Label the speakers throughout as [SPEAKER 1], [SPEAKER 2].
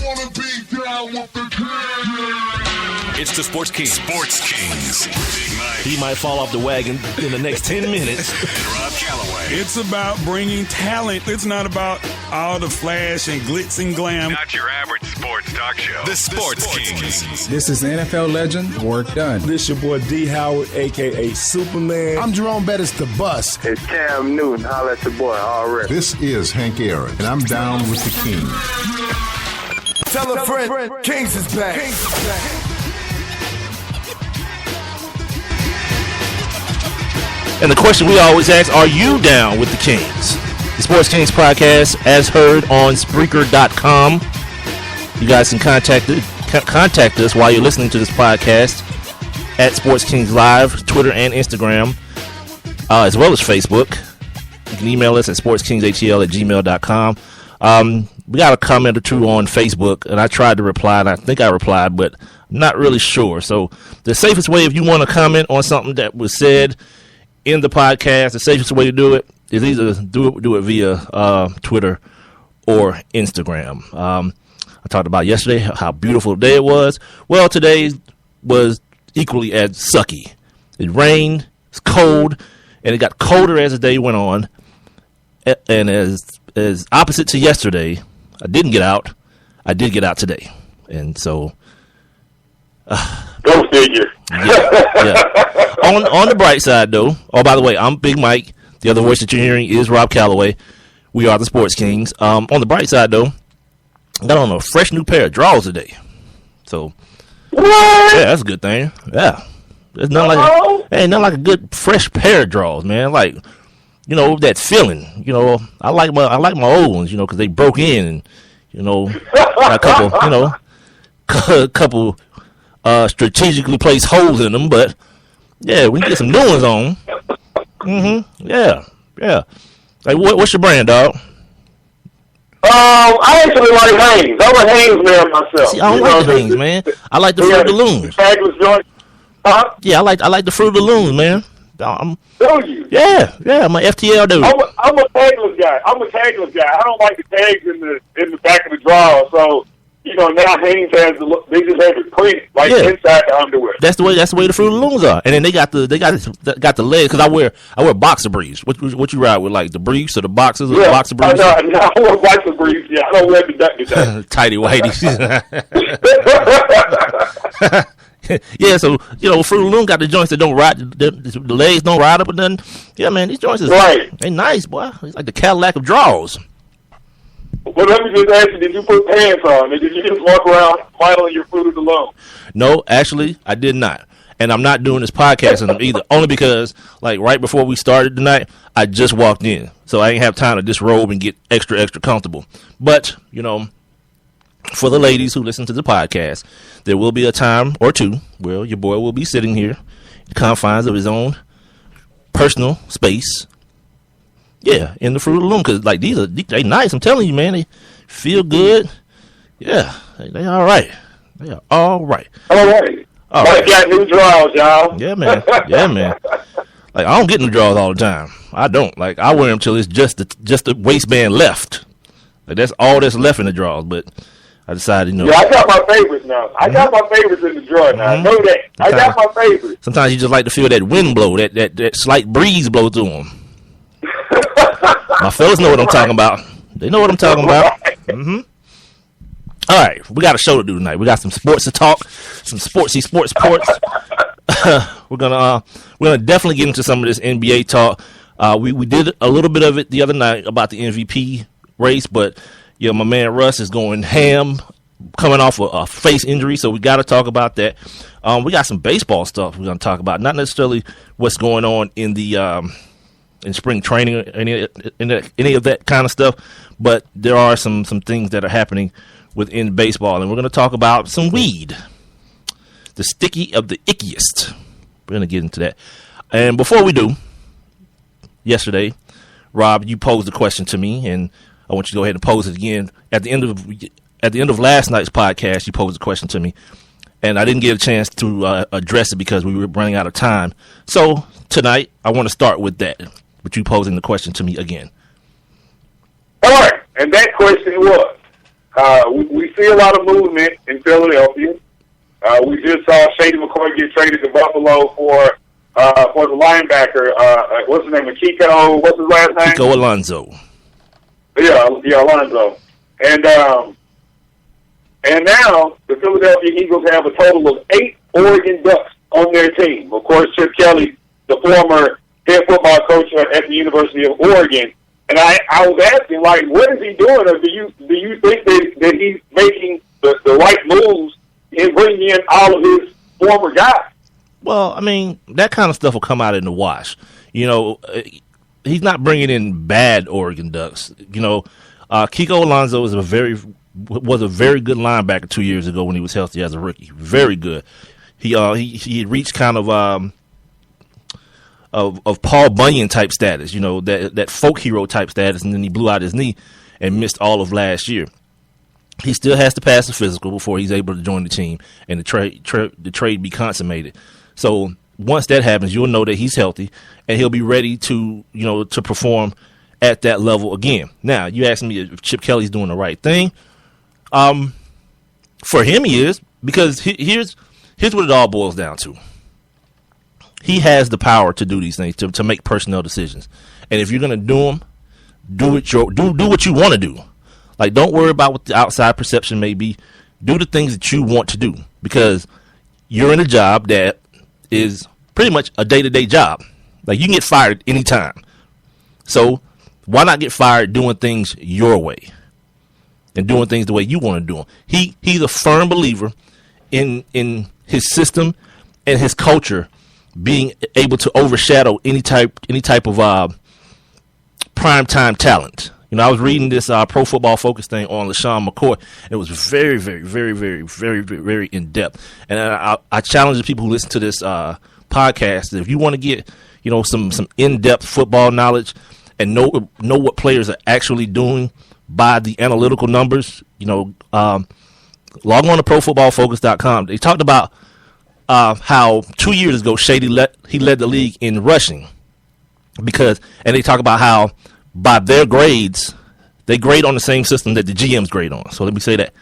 [SPEAKER 1] wanna be down with the king.
[SPEAKER 2] It's the Sports Kings. Sports Kings. Big Mike.
[SPEAKER 3] He might fall off the wagon in the next 10 minutes.
[SPEAKER 2] And Rob Calloway.
[SPEAKER 4] It's about bringing talent. It's not about all the flash and glitz and glam.
[SPEAKER 2] Not your average sports talk show. The Sports Kings.
[SPEAKER 5] This is NFL legend, Work Done.
[SPEAKER 6] This your boy D. Howard, a.k.a. Superman.
[SPEAKER 7] I'm Jerome Bettis, the bus.
[SPEAKER 8] It's Cam Newton. Holla at your boy already.
[SPEAKER 9] This is Hank Aaron, and I'm down with the king.
[SPEAKER 7] Tell a friend, Kings is back.
[SPEAKER 3] And the question we always ask, are you down with the Kings? The Sports Kings podcast, as heard on Spreaker.com. You guys can contact us while you're listening to this podcast at Sports Kings Live, Twitter and Instagram, as well as Facebook. You can email us at sportskingshtl@gmail.com. We got a comment or two on Facebook, and I tried to reply, and I think I replied, but I'm not really sure. So the safest way, if you want to comment on something that was said in the podcast, the safest way to do it is either do it via Twitter or Instagram. I talked about yesterday how beautiful a day it was. Well, today was equally as sucky. It rained, it's cold, and it got colder as the day went on. And as opposite to yesterday, I didn't get out. I did get out today. And so...
[SPEAKER 8] Go figure.
[SPEAKER 3] Yeah. On the bright side, though, oh, by the way, I'm Big Mike. The other voice that you're hearing is Rob Calloway. We are the Sports Kings. On the bright side, though, I got on a fresh new pair of drawers today. So,
[SPEAKER 8] What?
[SPEAKER 3] yeah, that's a good thing. Yeah. There's nothing like a good fresh pair of drawers, man. Like, you know, that feeling. You know, I like my old ones, you know, because they broke in and, you know, got a couple strategically placed holes in them, but yeah, we can get some new ones on. Yeah. Like, what's your brand, dog?
[SPEAKER 8] I actually like Hanes. I'm a Hanes man myself.
[SPEAKER 3] See, I don't like the Hanes, man. I like the Fruit of the Looms. Yeah, I like the Fruit of the Looms, man.
[SPEAKER 8] Do you?
[SPEAKER 3] Yeah, I'm an FTL dude.
[SPEAKER 8] I'm a tagless guy. I don't like the tags in the back of the drawer. So, you know, now Hanes they just have it print inside the underwear.
[SPEAKER 3] That's the way the Fruit of the Looms are. And then they got the legs, because I wear boxer briefs. What you ride with, like the briefs or the boxers or the boxer briefs?
[SPEAKER 8] No, I wear boxer briefs. Yeah, I don't wear the ducky.
[SPEAKER 3] Tighty whities. Yeah, so, you know, Fruit of the Loom got the joints that don't ride, the legs don't ride up and then, yeah, man, these joints they nice, boy. It's like the Cadillac of drawers.
[SPEAKER 8] Well, let me just ask you, did you put pants on? Did you just walk around filing your Fruit of the Loom?
[SPEAKER 3] No, actually, I did not. And I'm not doing this podcast in them either, only because, like, right before we started tonight, I just walked in. So I didn't have time to disrobe and get extra comfortable. But, you know, for the ladies who listen to the podcast, there will be a time or two where your boy will be sitting here in the confines of his own personal space. Yeah, in the Fruit of the Loom, because, like, they nice. I'm telling you, man, they feel good. Yeah, they all right. They are all right.
[SPEAKER 8] All right. Got new drawers, y'all.
[SPEAKER 3] Yeah, man. Like, I don't get new drawers all the time. I don't. Like, I wear them till it's just the waistband left. Like, that's all that's left in the drawers. But I decided, you know.
[SPEAKER 8] Yeah, I got my favorites now. I got my favorites in the drawer now. I know that. I got my favorites.
[SPEAKER 3] Sometimes you just like to feel that wind blow, that slight breeze blow through them. My fellas know what I'm talking about. They know what I'm talking about. All right, we got a show to do tonight. We got some sports to talk, some sports. We're gonna definitely get into some of this NBA talk. We did a little bit of it the other night about the MVP race, but yeah, my man Russ is going ham, coming off a face injury, so we got to talk about that. We got some baseball stuff we're gonna talk about, not necessarily what's going on in the in spring training, any of that kind of stuff, but there are some things that are happening within baseball, and we're going to talk about some weed, the sticky of the ickiest. We're going to get into that. And before we do, yesterday, Rob, you posed a question to me, and I want you to go ahead and pose it again. At the end of last night's podcast, you posed a question to me, and I didn't get a chance to address it because we were running out of time. So tonight, I want to start with that, with you posing the question to me again.
[SPEAKER 8] All right, and that question was, we see a lot of movement in Philadelphia. We just saw Shady McCoy get traded to Buffalo for the linebacker. What's his name? Kiko. What's his last name?
[SPEAKER 3] Kiko Alonso.
[SPEAKER 8] Yeah, Alonso. And now the Philadelphia Eagles have a total of 8 Oregon Ducks on their team. Of course, Chip Kelly, the former head football coach at the University of Oregon. And I was asking, like, what is he doing? Or do you think that he's making the right moves in bringing in all of his former guys?
[SPEAKER 3] Well, I mean, that kind of stuff will come out in the wash. You know, he's not bringing in bad Oregon Ducks. You know, Kiko Alonso was a very good linebacker 2 years ago when he was healthy as a rookie. Very good. He had reached kind of Paul Bunyan type status, you know, that folk hero type status, and then he blew out his knee and missed all of last year. He still has to pass the physical before he's able to join the team and the trade be consummated. So once that happens, you'll know that he's healthy and he'll be ready to, you know, to perform at that level again. Now, you asked me if Chip Kelly's doing the right thing. For him, he is, because here's what it all boils down to. He has the power to do these things, to make personnel decisions. And if you're going to do them, do what you want to do. Like, don't worry about what the outside perception may be. Do the things that you want to do, because you're in a job that is pretty much a day-to-day job. Like, you can get fired anytime. So why not get fired doing things your way and doing things the way you want to do them? He's a firm believer in his system and his culture being able to overshadow any type of primetime talent. You know, I was reading this Pro Football Focus thing on LaShawn McCoy. It was very, very, very, very, very, very, very in depth. And I challenge the people who listen to this podcast that if you want to get, you know, some in depth football knowledge and know what players are actually doing by the analytical numbers, you know, log on to ProFootballFocus.com. They talked about how 2 years ago Shady led the league in rushing, and they talk about how by their grades, they grade on the same system that the GMs grade on. So let me say that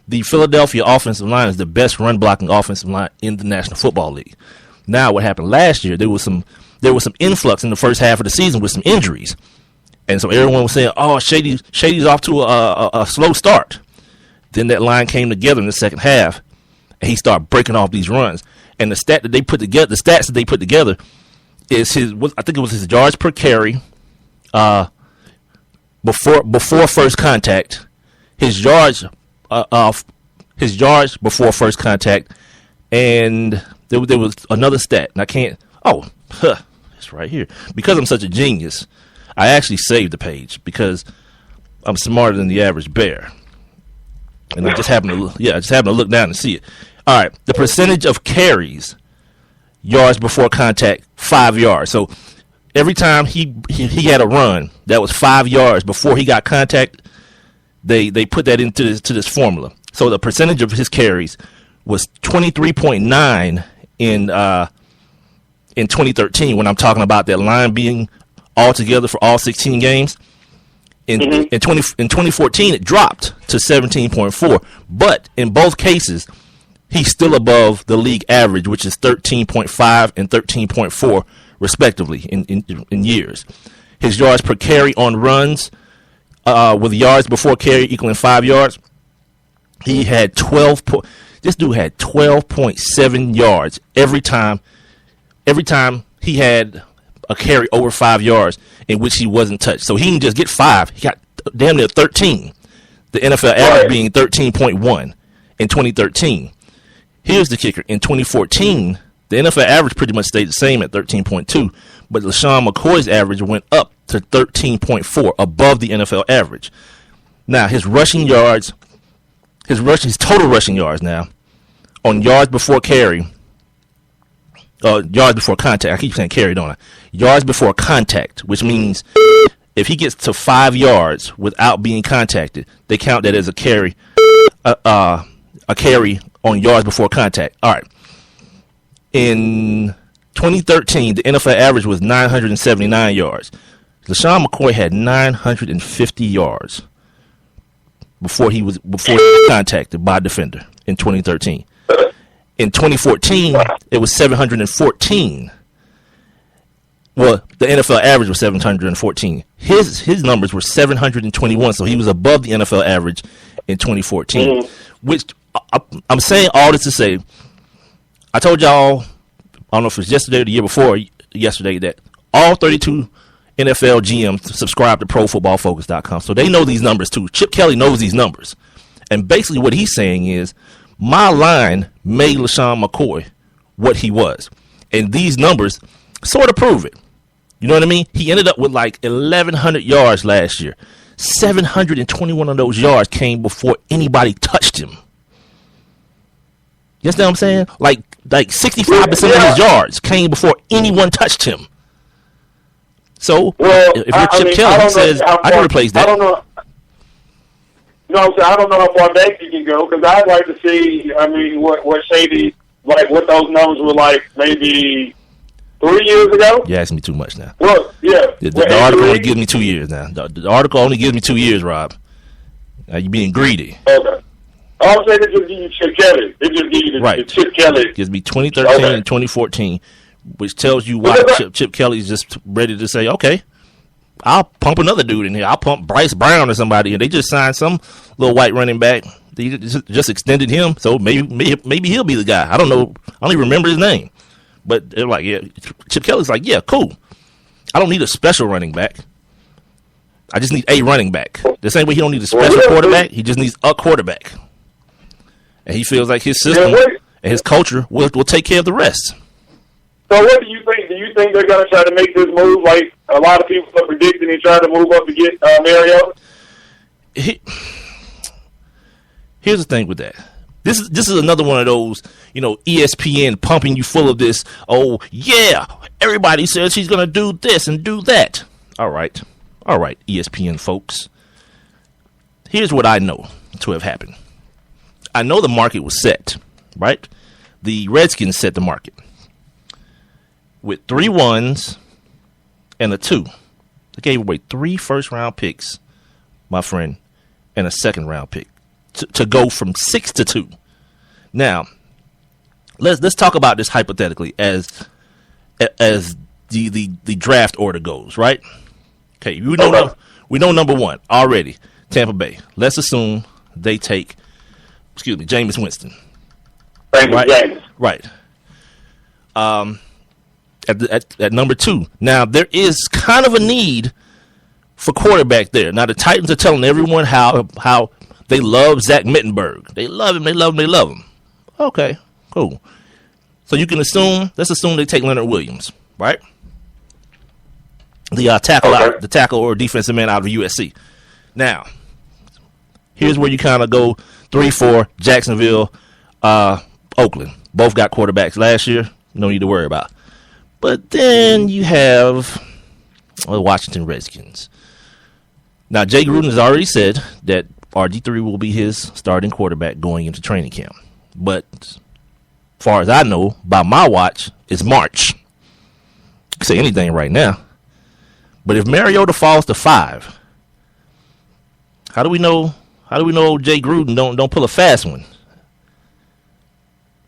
[SPEAKER 3] the Philadelphia offensive line is the best run blocking offensive line in the National Football League. Now, what happened last year? There was some influx in the first half of the season with some injuries, and so everyone was saying, "Oh, Shady's off to a slow start." Then that line came together in the second half, and he started breaking off these runs. And the stats that they put together is I think it was his yards per carry before first contact, his yards before first contact, and there was another stat, and I can't. It's right here. Because I'm such a genius, I actually saved the page because I'm smarter than the average bear. And I just happened to look down and see it. All right, the percentage of carries, yards before contact, 5 yards. So every time he had a run that was 5 yards before he got contact, they put that into this formula. So the percentage of his carries was 23.9 in 2013, when I'm talking about that line being all together for all 16 games. In 2014, it dropped to 17.4. But in both cases, he's still above the league average, which is 13.5 and 13.4, respectively, in years. His yards per carry on runs, with yards before carry equaling 5 yards, he had this dude had 12.7 yards every time he had a carry over 5 yards in which he wasn't touched. So he didn't just get 5. He got damn near 13. The NFL average being 13.1 in 2013. Here's the kicker. In 2014, the NFL average pretty much stayed the same at 13.2, but LaShawn McCoy's average went up to 13.4, above the NFL average. Now, his total rushing yards now, on yards before carry, yards before contact. I keep saying carry, don't I? Yards before contact, which means if he gets to 5 yards without being contacted, they count that as a carry, a carry on yards before contact. All right. In 2013, the NFL average was 979 yards. LaShawn McCoy had 950 yards. before he was contacted by a defender in 2013. In 2014, it was 714. Well, the NFL average was 714. His numbers were 721, so he was above the NFL average in 2014. Which I'm saying all this to say, I told y'all, I don't know if it was yesterday or the year before yesterday, that all 32 NFL GMs subscribe to ProFootballFocus.com, so they know these numbers too. Chip Kelly knows these numbers, and basically what he's saying is, my line made LeSean McCoy what he was, and these numbers sort of prove it. You know what I mean? He ended up with like 1,100 yards last year. 721 of those yards came before anybody touched him. You understand what I'm saying? Like 65% of his yards came before anyone touched him. So, if you're Chip Kelly, he says, I can replace that.
[SPEAKER 8] I don't know. No, I don't know how far back you can go, because I'd like to see, what Shady, what those numbers were like maybe 3 years ago.
[SPEAKER 3] You're asking me too much now.
[SPEAKER 8] Well, yeah.
[SPEAKER 3] The article only gives me 2 years now. The article only gives me 2 years, Rob. You're being greedy.
[SPEAKER 8] Okay. All I'm saying is just give you Chip Kelly. It just gives you the Chip Kelly.
[SPEAKER 3] It gives me 2013 and 2014, which tells you why Chip Kelly's just ready to say, okay, I'll pump another dude in here. I'll pump Bryce Brown or somebody. And they just signed some little white running back. They just extended him, so maybe he'll be the guy. I don't know. I don't even remember his name. But they're like, yeah, Chip Kelly's like, yeah, cool. I don't need a special running back. I just need a running back. The same way he don't need a special quarterback, he just needs a quarterback. And he feels like his system and his culture will take care of the rest.
[SPEAKER 8] So what do you think? Do you think they're going to try to make this move like a lot of people are predicting and trying to move up to get Mariota?
[SPEAKER 3] Here's the thing with that. This is another one of those, ESPN pumping you full of this. Oh, yeah, everybody says he's going to do this and do that. All right, ESPN folks. Here's what I know to have happened. I know the market was set, right? The Redskins set the market with 3 1s and a 2. They gave away 3 first-round picks, my friend, and a second-round pick to go from 6 to 2. Now, let's talk about this hypothetically as the draft order goes, right? Okay, we know number 1 already, Tampa Bay. Let's assume they take, Jameis Winston. Right. At number 2. Now, there is kind of a need for quarterback there. Now, the Titans are telling everyone how they love Zach Mittenberg. They love him. Okay, cool. So let's assume they take Leonard Williams, right? The tackle or defensive man out of USC. Now, here's where you kind of go 3-4, Jacksonville, Oakland. Both got quarterbacks last year. No need to worry about. But then you have the Washington Redskins. Now, Jay Gruden has already said that RG3 will be his starting quarterback going into training camp. But as far as I know, by my watch, it's March. I can say anything right now. But if Mariota falls to 5, how do we know Jay Gruden don't pull a fast one?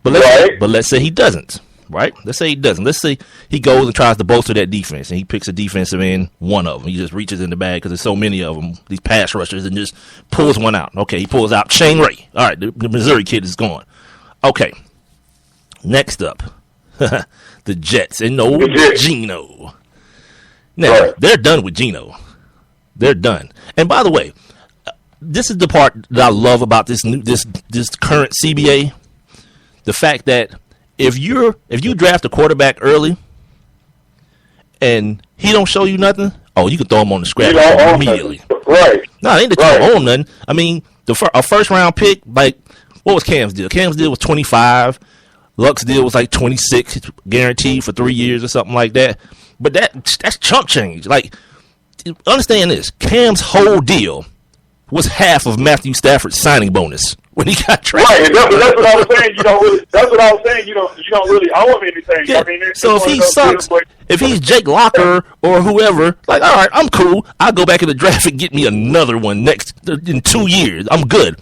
[SPEAKER 3] But let's say he doesn't, right? Let's say he doesn't. Let's say he goes and tries to bolster that defense, and he picks a defensive end, one of them. He just reaches in the bag because there's so many of them, these pass rushers, and just pulls one out. Okay, he pulls out Shane Ray. All right, the Missouri kid is gone. Okay, next up, the Jets and Geno. Now, they're done with Geno. They're done. And by the way, this is the part that I love about this current CBA. The fact that if you draft a quarterback early and he don't show you nothing, you can throw him on the scrap immediately.
[SPEAKER 8] Right.
[SPEAKER 3] No, it ain't that you don't own nothing. I mean, a first round pick, like, what was Cam's deal? Cam's deal was 25. Luck's deal was like 26, guaranteed for 3 years or something like that. But that's chump change. Like, understand this. Cam's whole deal was half of Matthew Stafford's signing bonus when he got drafted.
[SPEAKER 8] Right, that's what I was saying. That's what I was saying. You don't really owe him anything.
[SPEAKER 3] Yeah.
[SPEAKER 8] I mean,
[SPEAKER 3] so if he sucks, If he's Jake Locker or whoever, like, all right, I'm cool. I'll go back in the draft and get me another one in 2 years. I'm good.